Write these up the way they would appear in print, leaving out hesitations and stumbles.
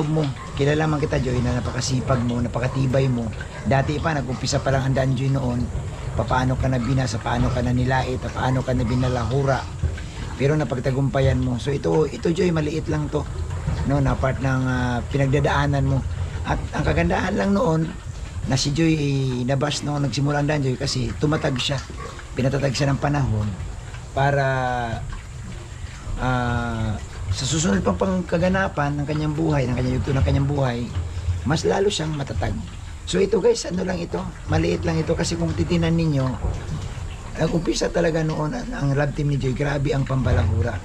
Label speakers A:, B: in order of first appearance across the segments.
A: loob mo. Kilala man kita, Joy, na napakasipag mo, napakatibay mo. Dati pa, nag-umpisa pa lang ang Danjoy noon. Paano ka na binasa, paano ka na nilait, paano ka na binalahura. Pero napagtagumpayan mo. So ito Joy, maliit lang to, no, na part ng pinagdadaanan mo. At ang kagandahan lang noon, na si Joy nabas noong nagsimula ang Danjoy kasi tumatag siya. Pinatatag siya ng panahon para sa susunod pang kaganapan ng kanyang buhay, ng kanyang yugto ng kanyang buhay, mas lalo siyang matatag. So ito guys, ano lang ito, maliit lang ito kasi kung titinan ninyo, ang umpisa talaga noon ang love team ni Joy, grabe ang pambalahura.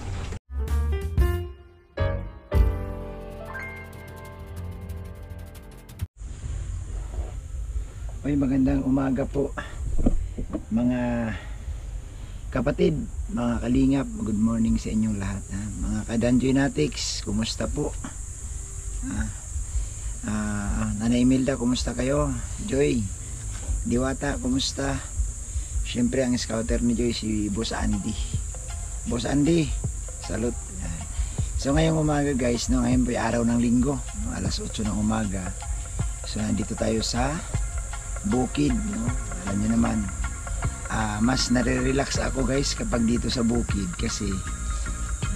A: Ay, magandang umaga po mga kapatid, mga kalingap. Good morning sa inyong lahat, ha? Mga ka-Danjoy Natics, kumusta po? Nanay Imelda, kumusta kayo? Joy, Diwata, kumusta? Siyempre ang scouter ni Joy, si Boss Andy. Boss Andy, salute. So ngayong umaga guys, no, ngayon po ay araw ng linggo, no, alas 8 ng umaga. So nandito tayo sa bukid, no? Alam nyo naman, mas nare-relax ako guys kapag dito sa bukid kasi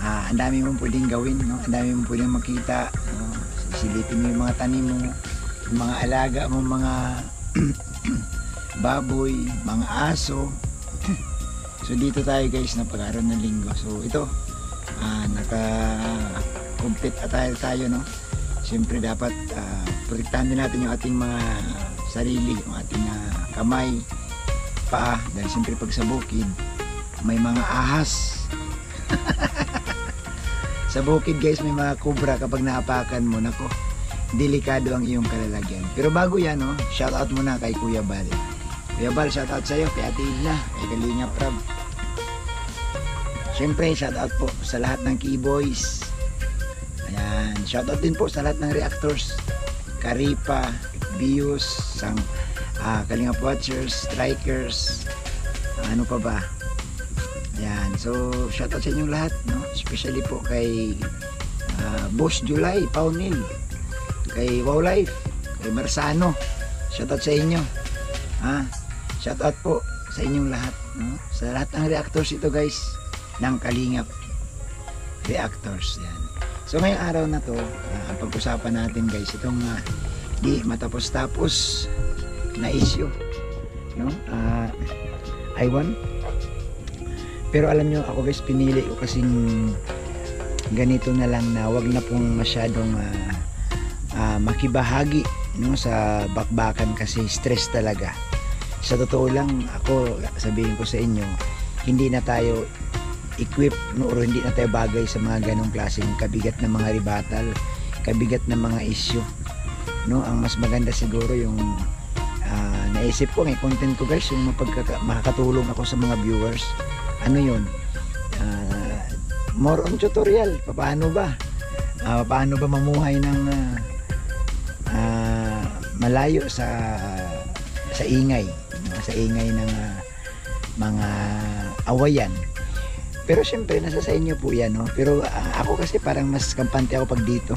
A: ang dami mong pwedeng gawin, no? Ang dami mong pwedeng makita, no? Silipin mo yung mga tanim mo, yung mga alaga mo, mga baboy, mga aso. So dito tayo guys na pag-araw ng linggo. So ito, naka-complete tayo, no? Siyempre dapat protektahan din natin yung ating mga sarili, yung ating kamay, paa, dahil siyempre pag sa bukid may mga ahas. Sa bukid guys may mga kubra, kapag naapakan mo, nako, delikado ang iyong kalalagyan. Pero bago yan, no, shout out muna kay Kuya Bal. Kuya Bal, shout out sa'yo, kay Ate Idna, kay Kalinga Prab. Siyempre shout out po sa lahat ng Keyboys. Ayan, shout out din po sa lahat ng reactors, Karipa, Bius, Kalingap Watchers, Strikers, ano pa ba. Ayan, so shoutout sa inyong lahat, no? Especially po kay Boss July, Paunil, kay Wow Life, kay Marsano, shoutout sa inyo, shoutout po sa inyong lahat, no? Sa lahat ng reactors ito guys, ng Kalingap Reactors. Yan. So ngayong araw na to, ang pag-usapan natin guys, itong di matapos-tapos na issue, no? I1. Pero alam nyo, ako guys, pinili ko kasing ganito na lang, na wag na pong masyadong makibahagi, no, sa bakbakan kasi stress talaga. Sa totoo lang, ako sabihin ko sa inyo, hindi na tayo equip, no, or hindi na tayo bagay sa mga ganong klaseng kabigat na mga ribatal, kabigat na mga issue, no. Ang mas maganda siguro yung naisip ko, may content ko guys, yung makakatulong ako sa mga viewers. Ano yun, more on tutorial, paano ba mamuhay ng malayo sa ingay, sa ingay ng mga awayan. Pero syempre nasa sa inyo po yan, no? Pero ako kasi parang mas kampante ako pag dito,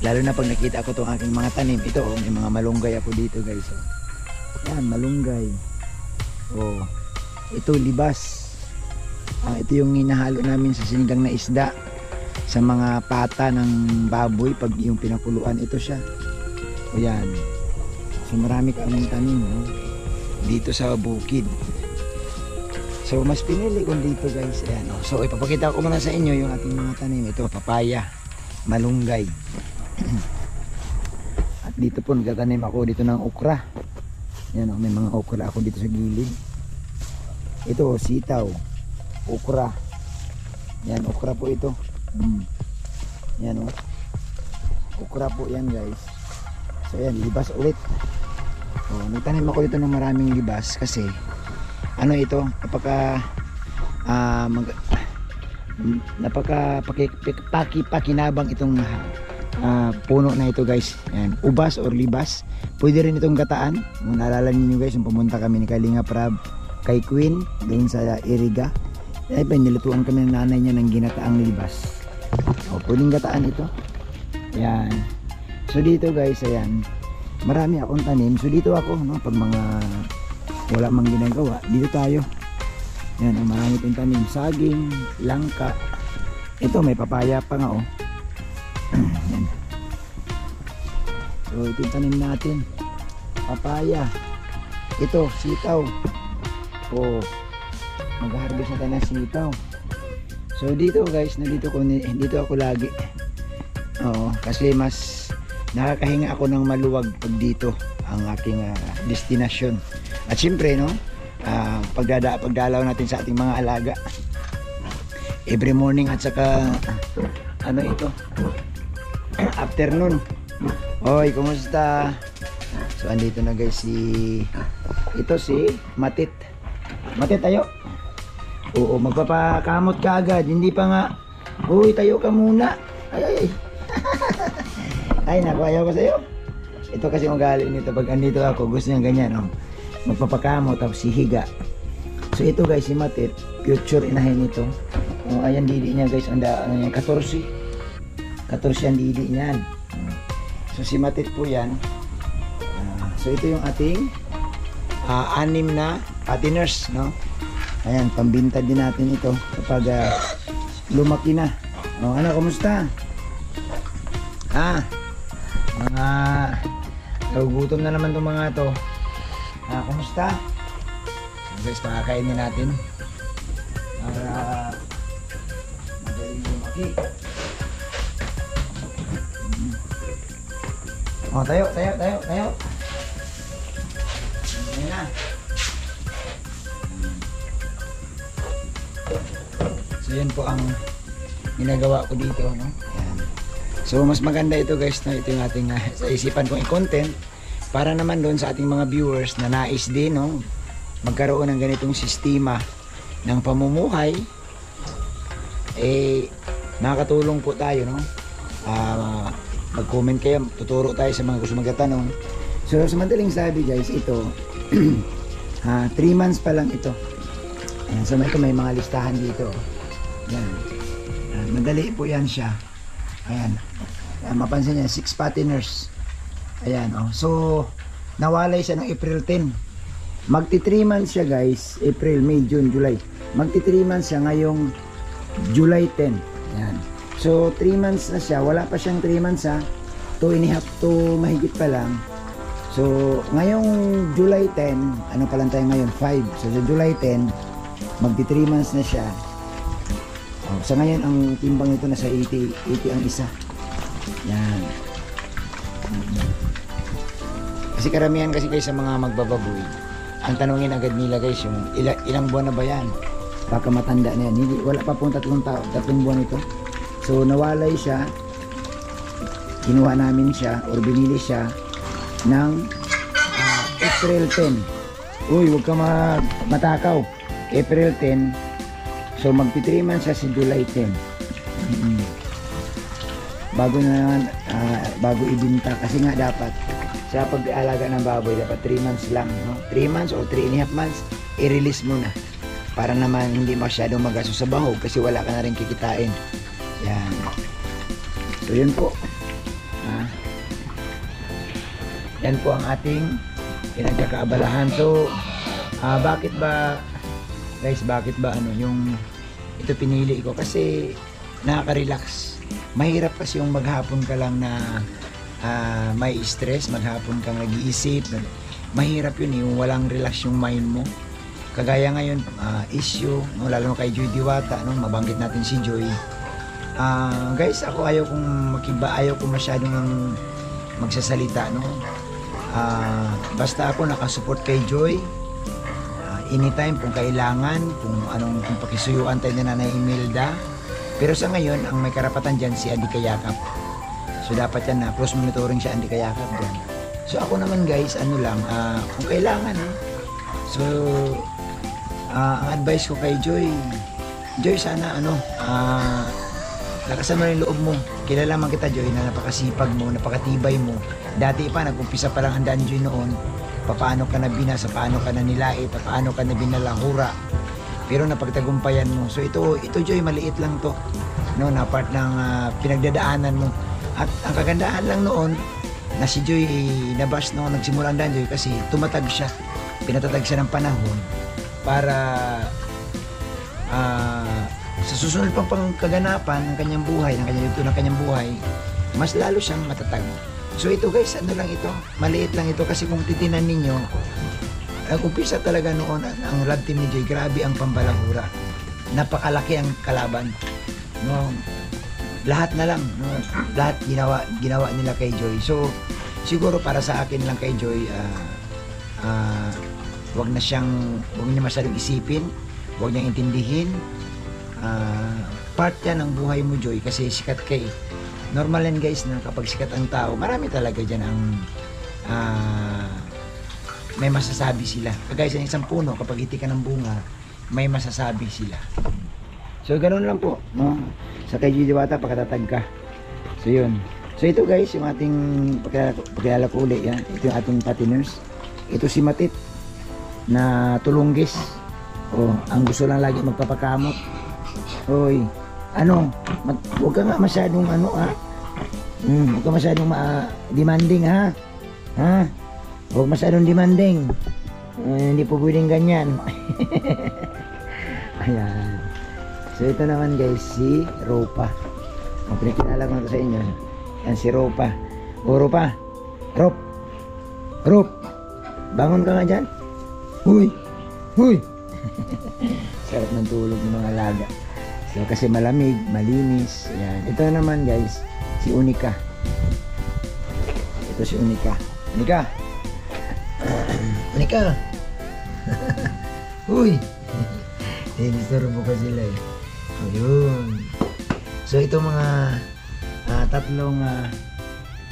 A: lalo na pag nakita ko itong aking mga tanim. Ito, may mga malunggay ako dito guys, yan, malunggay. Ito libas, ito yung hinahalo namin sa sinigang na isda, sa mga pata ng baboy pag yung pinakuluan. Ito siya, yan. So marami kaming tanim, no? Dito sa bukid. So mas pinili ko dito guys. Ayan, no? So ipapakita ko muna sa inyo yung ating mga tanim. Ito, papaya, malunggay. At dito po nagtatanim ako dito ng okra. Yan, no? May mga okra ako dito sa gilid. Ito, sitaw, okra. Yan, okra po ito. Yan, o. Okra po yan guys. So yan, libas ulit. Nagtanim ako dito ng maraming libas kasi ano ito, napaka-pakinabang itong puno na ito guys. Yan, ubas or libas. Pwede rin itong gataan. Kung naalala niyo guys, yung pumunta kami ni Kalinga Prab kay Queen doon sa Iriga, ay nilutuan kami ng nanay niya ng ginataang libas. Pwedeng gataan ito. Yan. So dito guys, ayan, marami akong tanim. So dito ako, no, pag mga wala mang ginagawa, dito tayo. Yan, marami tayong tanim. Saging, langka. Ito may papaya pa nga, oh. Yan. So ito yung tanim natin. Papaya. Ito, sitaw. Oh, mag-harvest na tayo ng sitaw. So dito guys, dito ako lagi. Oo, kasi mas nakakahinga ako ng maluwag pag dito ang aking destinasyon. At syempre, no, pagdalaw natin sa ating mga alaga every morning at saka ano ito, afternoon. Oy, kumusta? So andito na guys si Matit. Matit, tayo. Oo, magpapakamot ka agad. Hindi pa nga. Uy, tayo ka muna. Ay. Ay, naku, ayaw ko sa'yo. Ito kasi ugali nito. Pag andito ako, gusto niya ganyan, oh. Magpapakamot, tapos hihiga. So ito guys, si Matit, future inahin nito. Oh, ayan didi niya guys, ano yan, 14. 14 yan didi niyan. So si Matit po yan. So ito yung ating 6 na patiners, no? Ayan, pambinta din natin ito kapag lumaki na. Oh, ano, kumusta? Mga nagugutom na naman itong mga to. Kumusta? So guys, pakakainin natin para magaling lumaki. Oh, tayo. Ayan na. So yan po ang ginagawa ko dito, no? Ayan. So mas maganda ito guys, no? Ito yung ating sa isipan kong i-content para naman doon sa ating mga viewers na nais din, no, magkaroon ng ganitong sistema ng pamumuhay. Nakakatulong po tayo, no? Mag-comment kayo, tuturo tayo sa mga gusto magtatanong. So sa madaling sabi guys, ito 3 months pa lang ito. Ayan, so ito may mga listahan dito. Ayan. Madali po yan siya. Ayan. Mapansin niya, 6 patiners. Ayan, oh. So nawalay siya ng April 10. Magti 3 months siya guys. April, May, June, July. Magti 3 months siya ngayong July 10. Ayan. So 3 months na siya. Wala pa siyang 3 months, ha. 2.5 to mahigit pa lang. So ngayong July 10, ano pa lang tayo ngayon, 5. So sa July 10, magti 3 months na siya. Sa ngayon ang timbang nito nasa 80 ang isa. Yan. Kasi karamihan kasi guys sa mga magbababoy, ang tanungin agad nila guys yung ilang buwan na ba yan? Baka matanda na yan. Hindi, wala pa pong 3 buwan ito. So nawalay siya. Kinuha namin siya or binili siya ng April 10. Uy, huwag ka matakaw. April 10. So magti 3 months siya si July 10. Bago ibinta kasi nga dapat sa pag-aalaga ng baboy dapat 3 months lang, no? 3 months o 3.5 months i-release mo na para naman hindi masyadong magasto sa bahog kasi wala ka na rin kikitain. Yan. So yun po. Yan po ang ating pinagkakaabalahan. So bakit ba yung ito pinili ko? Kasi nakaka-relax. Mahirap kasi yung maghapon ka lang na may stress, maghapon kang nag-iisip. Mahirap yun yung walang relax yung mind mo. Kagaya ngayon, issue, no, lalo kay Joy Diwata, no, mabanggit natin si Joy. Guys, ako ayaw kong masyadong magsasalita, no. Basta ako nakasupport kay Joy. Anytime kung kailangan, kung pakisuyuan tayo ni Nanay Imelda. Pero sa ngayon, ang may karapatan dyan si Andy Kayakap. So dapat yan na close monitoring siya Andy Kayakap dyan. So ako naman guys, kung kailangan, so ang advice ko kay Joy, sana lakasan mo yung loob mo. Kilala man kita Joy na napakasipag mo, napakatibay mo. Dati pa, nag-umpisa pa lang ang Danjoy noon. Paano ka na binasa, paano ka na nilait, paano ka na binalahura. Pero napagtagumpayan mo. So ito Joy, maliit lang to. No, na part ng pinagdadaanan mo. At ang kagandahan lang noon, na si Joy nabas noon, nagsimula ang Danjoy kasi tumatag siya. Pinatatag siya ng panahon para sa susunod pang kaganapan ng kanyang buhay, ng kanyang buhay, mas lalo siyang matatag. So ito guys, ano lang ito, maliit lang ito kasi kung titinan ninyo, nag-umpisa talaga noon ang love team ni Joy, grabe ang pambalahura. Napakalaki ang kalaban. No, lahat na lang, no, lahat ginawa nila kay Joy. So siguro para sa akin lang kay Joy, wag niya masyadong isipin, wag niyang intindihin. Part yan ng buhay mo, Joy, kasi sikat kay. Normal yan guys na kapag sikat ang tao, marami talaga dyan ang may masasabi sila. Kagaya sa isang puno, kapag hiti ka ng bunga, may masasabi sila. So ganoon lang po, no? Sa kay Joy Diwata, pagkatatag ka. So yun. So ito guys, yung ating pagkilala ko uli, yan. Ito yung ating patiners. Ito si Matit na tulunggis. Oh, ang gusto lang lagi magpapakamot. Hoy, huwag ka nga masyadong huwag ka masyadong demanding, ha? Ha? Huwag masyadong demanding. Hindi po pwedeng ganyan. Ayan. So ito naman guys, si Ropa. Ang pinakilala ko na sa inyo. Yan si Ropa. O Ropa. Rop. Bangon ka nga dyan. Huy. Sarap ng tulog ng mga alaga. So kasi malamig, malinis. Ayan. Ito naman guys, si Unika. Ito si Unika. Unika. Huy. Disturbo ko sila eh. Ayun. So ito mga tatlong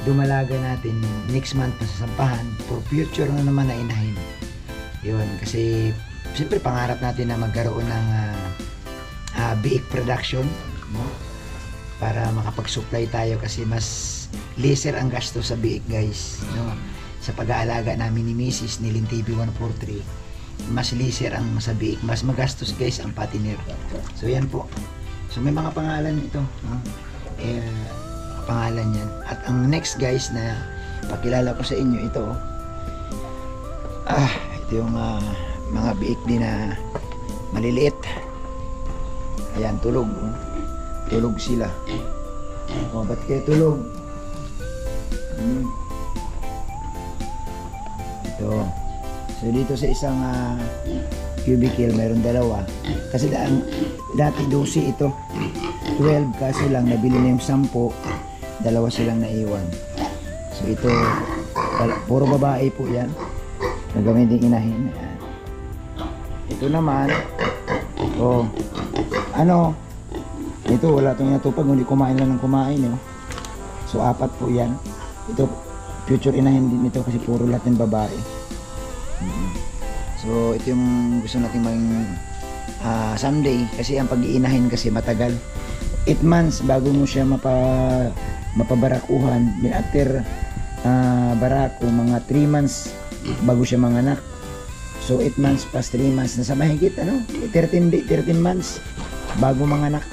A: dumalaga natin next month na sasampahan for future na naman na inahin. Yun. Kasi siyempre pangarap natin na magkaroon ng biik production, no? Para makapag-supply tayo kasi mas lesser ang gasto sa biik guys, no? Sa pag-aalaga namin ni Mrs. Nilin TV 143, mas lesser ang sa biik, mas magastos guys ang patiner. So yan po. So may mga pangalan ito, no? Pangalan yan. At ang next guys na pakilala ko sa inyo, ito ito yung mga biik din na maliliit. Ayan, tulog. Tulog sila. Ba't kayo tulog? Ito. So dito sa isang cubicle, mayroon dalawa. Kasi dati 12 ito. 12 kaso lang, nabili na yung 10. Dalawa silang naiwan. So ito, puro babae po yan. Nagamitin inahin. Ayan. Ito naman, ito wala itong natupag, hindi kumain lang ng kumain, so 4 po yan. Ito future inahin din ito kasi puro lahat ng babae. So ito yung gusto natin maging someday, kasi ang pag-iinahin kasi matagal, 8 months bago mo siya mapabarakuhan. Then after barako, mga 3 months bago siya manganak. So 8 months plus 3 months, nasa mahigit 13 months bago manganak,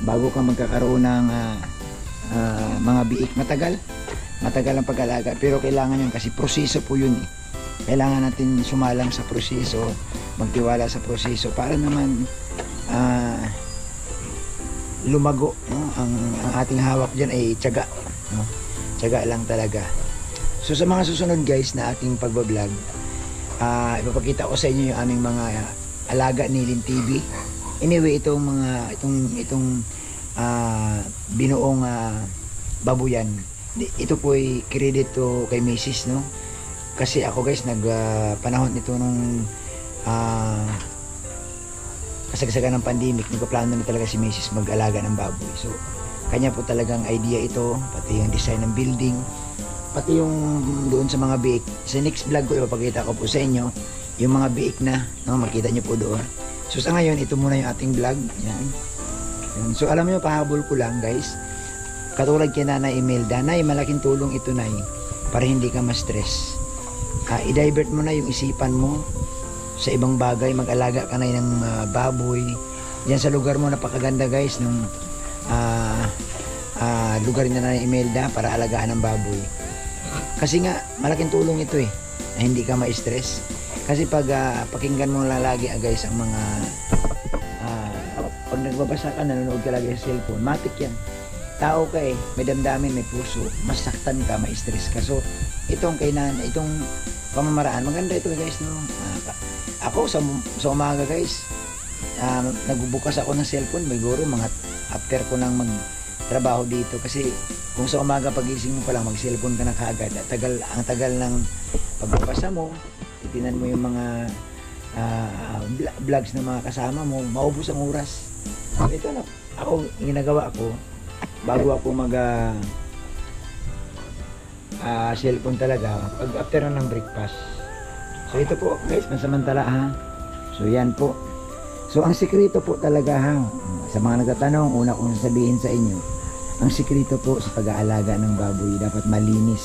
A: bago ka magkakaroon ng mga biik. Matagal ang pag-alaga, pero kailangan yun kasi proseso po yun. Kailangan natin sumalang sa proseso, magtiwala sa proseso para naman lumago, no? Ang ating hawak dyan ay tiyaga, no? Tiyaga lang talaga. So sa mga susunod guys na aking pagbablog, ipapakita ko sa inyo yung aming mga alaga ni Lin TV. Anyway, itong binuong babuyan, ito po ay credit to kay Mrs. no? Kasi ako guys, panahon nito nung kasagsagan ng pandemic, nagpaplano na talaga si Mrs. mag-alaga ng baboy. So kanya po talagang idea ito, pati yung design ng building, pati yung doon sa mga biik. Sa next vlog ko ipapakita ko po sa inyo yung mga biik na, no, makita nyo po doon. So sa ngayon, ito muna yung ating vlog. Yan. So alam nyo, pahabol ko lang guys, katulad kay Nanay Imelda, Nay, malaking tulong ito Nay, para hindi ka ma-stress. I-divert mo na yung isipan mo sa ibang bagay, mag-alaga ka na ng baboy. Yan sa lugar mo, napakaganda guys, nung lugar niya na Imelda para alagaan ng baboy. Kasi nga, malaking tulong ito na hindi ka ma-stress. Kasi pag pakinggan mo lagi guys ang mga pag nagbabasa ka, nanonood ka lagi sa cellphone, matik yan. Tao ka may damdamin, may puso, masaktan ka, ma-stress ka. So, itong pamamaraan, maganda ito guys, no? Ako sa umaga guys, nagbubukas ako ng cellphone, siguro mga after ko nang magtrabaho dito. Kasi kung sa umaga pagising mo pa lang, mag-cellphone ka na kaagad. Ang tagal ng pagbabasa mo, titinan mo yung mga vlogs ng mga kasama mo, maubos ang oras. Ito na, ako, ginagawa ko, bago ako cellphone talaga, pag after ng breakfast. So ito po guys, pansamantala ha. So yan po. So ang sikreto po talaga sa mga nagtatanong, una kong sasabihin sa inyo, ang sikreto po sa pag-aalaga ng baboy, dapat malinis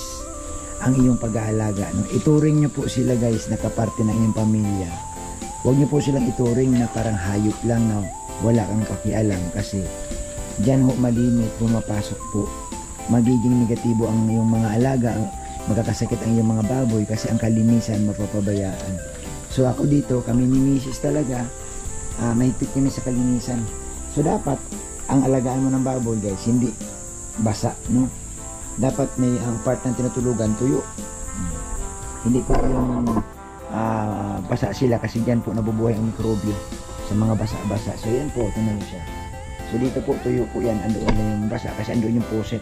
A: ang iyong pag-aalaga. Ituring nyo po sila guys na kaparte ng inyong pamilya. Huwag nyo po silang ituring na parang hayop lang na wala kang pakialam, kasi dyan ho malimit, pumapasok po. Magiging negatibo ang iyong mga alaga, magkakasakit ang iyong mga baboy kasi ang kalinisan mapapabayaan. So ako dito, kami ni Mrs. talaga, mahigpit kami sa kalinisan. So dapat, ang alagaan mo ng baboy guys, hindi basa, no? Dapat may ang part ng tinutulugan, tuyo. Hindi po yung basa sila, kasi dyan po nabubuhay ang mikrobyo sa mga basa-basa. So yan po, tunan siya. So dito po, tuyo po yan, andoon na yung basa kasi andoon yung poset.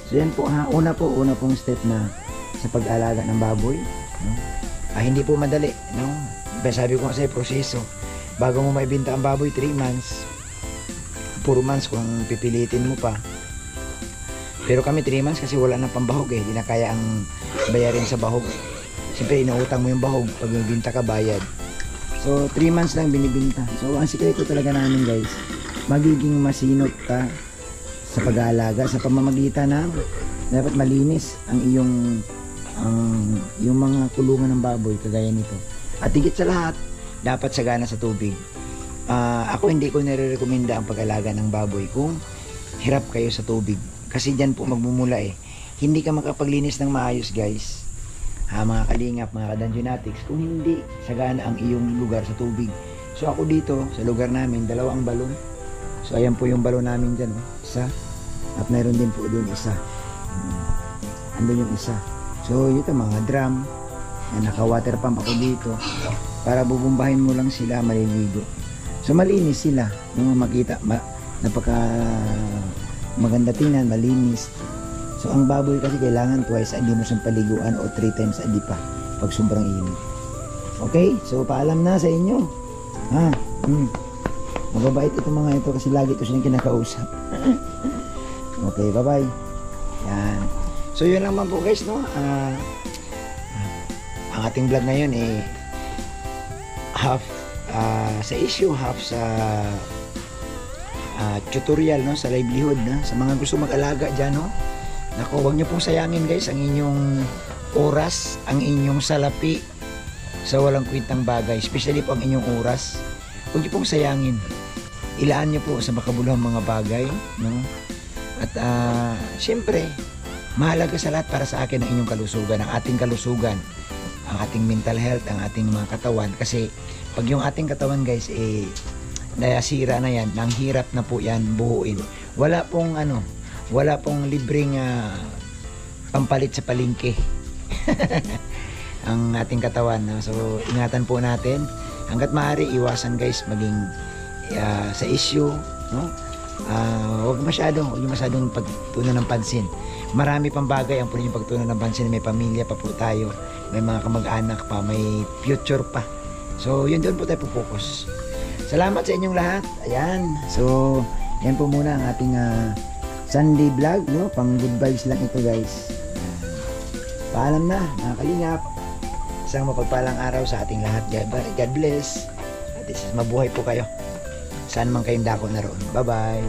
A: So yan po una pong step na sa pag-alaga ng baboy, no? Hindi po madali, no? Sabi ko sa proseso, bago mo maibenta ang baboy, 3 months, 4 months kung pipilitin mo pa. Pero kami 3 months kasi wala nang pambahog hindi na kaya ang bayarin sa bahog. Siyempre inuutang mo yung bahog, pag binibenta ka bayad. So 3 months lang binibenta. So ang sikreto talaga namin guys, magiging masinop ka sa pag-aalaga sa pamamagitan ng dapat malinis ang yung mga kulungan ng baboy kagaya nito. At higit sa lahat, dapat sagana sa tubig. Ako hindi ko nire-recommenda ang pag-alaga ng baboy kung hirap kayo sa tubig. Kasi dyan po magmumula Hindi ka makapaglinis ng maayos guys. Mga kalingap, mga kadanjonatics, kung hindi sagana ang iyong lugar sa tubig. So ako dito, sa lugar namin, 2 balon. So ayan po yung balon namin dyan, isa. At mayroon din po doon isa. Andun yung isa. So ito mga drum. Naka-water pump ako dito. Para bubumbahin mo lang sila, maliligo. So malinis sila. Makita, napaka maganda tingnan, malinis. So ang baboy kasi kailangan twice a day mo siyang paliguan o 3 times a day pa pag sobrang init. Okay? So paalam na sa inyo. Mababait itong mga ito kasi lagi ito silang kinakausap. Okay, bye-bye. Yan. So yun lang po guys, no? Ang ating vlog ngayon half sa issue, half sa tutorial, no? Sa livelihood, no? Sa mga gusto mag-alaga dyan, no? Naku, huwag niyo pong sayangin guys ang inyong oras, ang inyong salapi sa walang kwentang bagay, especially po ang inyong oras. Huwag niyo pong sayangin. Ilaan niyo po sa makabuluhang mga bagay, no? At siyempre, mahalaga sa lahat para sa akin ang inyong kalusugan, ang ating kalusugan, ang ating mental health, ang ating mga katawan. Kasi pag yung ating katawan guys nasira na yan, nang hirap na po yan buuin. Wala pong libreng pampalit sa palengke ang ating katawan, no? So ingatan po natin hangga't maaari, iwasan guys maging sa issue, no? Huwag masyadong pagtuunan ng pansin. Marami pang bagay ang pwede yung pagtuunan ng pansin. May pamilya pa po tayo, may mga kamag-anak pa, may future pa. So yun, doon po tayo po-focus. Salamat sa inyong lahat. Ayan, so yan po muna ang ating Sunday vlog, no? Pang good vibes lang ito guys. Paalam na, mga kalingap. Isang mapagpalang araw sa ating lahat. God bless. At mabuhay po kayo saan man kayong dako na roon. Bye bye.